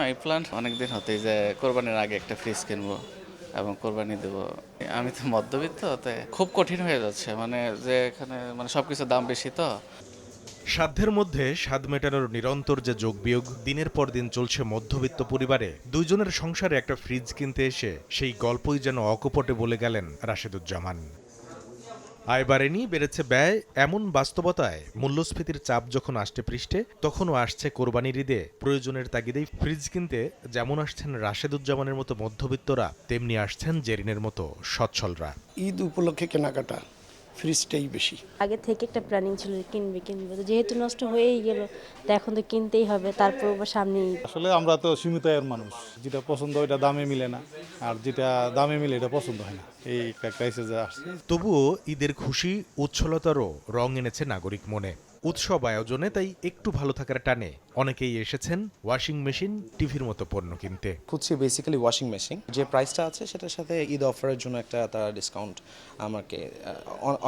এই প্ল্যান অনেকদিন হতেই যে কোরবানির আগে একটা ফ্রিজ কিনবো এবং কোরবানি দেব। আমি তো মধ্যবিত্ত, তাই খুব কঠিন হয়ে যাচ্ছে, মানে যে এখানে মানে সবকিছুর দাম বেশি তো। সাধ্যের মধ্যে স্বাদ মেটানোর নিরন্তর যে যোগবিয়োগ দিনের পর দিন চলছে মধ্যবিত্ত পরিবারে, দুইজনের সংসারে একটা ফ্রিজ কিনতে এসে সেই গল্পই যেন অকপটে বলে গেলেন রাশেদুজ্জামান। আয় বাড়েনি, বেড়েছে ব্যয়, এমন বাস্তবতায় মূল্যস্ফীতির চাপ যখন আসছে পৃষ্ঠে, তখনও আসছে কোরবানির ঈদে প্রয়োজনের তাগিদেই ফ্রিজ কিনতে যেমন আসছেন রাশেদুজ্জামানের মতো মধ্যবিত্তরা, তেমনি আসছেন জেরিনের মতো সচ্ছলরা। ঈদ উপলক্ষে কেনাকাটা, ফ্রিজটাই বেশি। আগে থেকে একটা প্ল্যানিং ছিল কিনবে, তো যেহেতু নষ্ট হয়েই গেল, তো এখন তো কিনতেই হবে। তারপর সামনে ঈদ। আসলে আমরা তো সীমিত আয়ের মানুষ, যেটা পছন্দ ওইটা দামে মিলে না, আর যেটা দামে মিলে এটা পছন্দ হয় না, এই একটা ক্রাইসিসে আসছে। তবুও ঈদের খুশি উচ্ছলতারও রং এনেছে নাগরিক মনে। উৎসব আয়োজনে তাই একটু ভালো থাকার টানে অনেকেই এসেছেন ওয়াশিং মেশিন, টিভির মতো পণ্য কিনতে। খুঁজছি বেসিক্যালি ওয়াশিং মেশিন, যে প্রাইসটা আছে সেটার সাথে ঈদ অফারের জন্য একটা তারা ডিসকাউন্ট আমাকে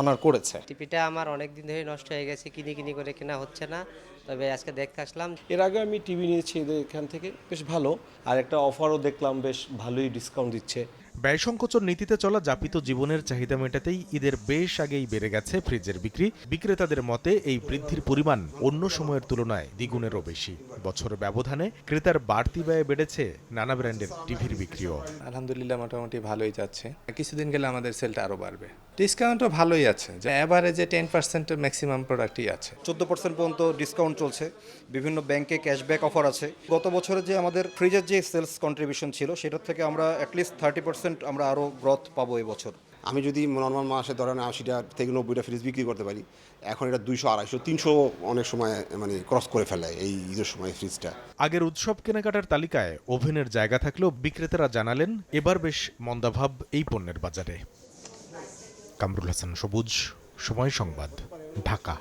অনার করেছে। টিভিটা আমার অনেক দিন ধরে নষ্ট হয়ে গেছে, কিনি করে কেনা হচ্ছে না, তবে আজকে দেখতে আসলাম। এর আগে আমি টিভি নিয়েছি এদের এখান থেকে, বেশ ভালো, আর একটা অফারও দেখলাম, বেশ ভালোই ডিসকাউন্ট দিচ্ছে। ব্যয় সংকোচন নীতিতে চলা যাপিত জীবনের চাহিদা মেটাতেই ঈদের বেশ আগেই বেড়ে গেছে ফ্রিজের বিক্রি। বিক্রেতাদের মতে এই বৃদ্ধির পরিমাণ অন্য সময়ের তুলনায় দ্বিগুণেরও বেশি। বছর ব্যবধানে ক্রেতার বাড়তি ব্যয়ে বেড়েছে নানা ব্র্যান্ডের টিভির বিক্রিও। আলহামদুলিল্লাহ মোটামুটি ভালোই যাচ্ছে, কিছুদিন গেলে আমাদের সেলটা আরও বাড়বে। ডিসকাউন্টও ভালোই আছে, যে এভারেজে 10% ম্যাক্সিমাম প্রোডাক্টই আছে। 14% পর্যন্ত ডিসকাউন্ট চলছে, বিভিন্ন ব্যাংকে ক্যাশব্যাক অফার আছে। গত বছরে যে আমাদের ফ্রিজের যে সেলস কন্ট্রিবিউশন ছিল সেটার থেকে আমরা অ্যাটলিস্ট 30% আমরা আরও গ্রোথ পাবো এই বছর। আমি যদি নর্মাল মাসে ধরেন 80টা থেকে 90টা ফ্রিজ বিক্রি করতে পারি, এখন এটা 200, 250, 300 অনেক সময় মানে ক্রস করে ফেলে এই ঈদের সময় ফ্রিজটা। আগের উৎসব কেনাকাটার তালিকায় ওভেনের জায়গা থাকলেও বিক্রেতারা জানালেন এবার বেশ মন্দাভাব এই পণ্যের বাজারে। কামরুল হাসান সবুজ, সময় সংবাদ, ঢাকা।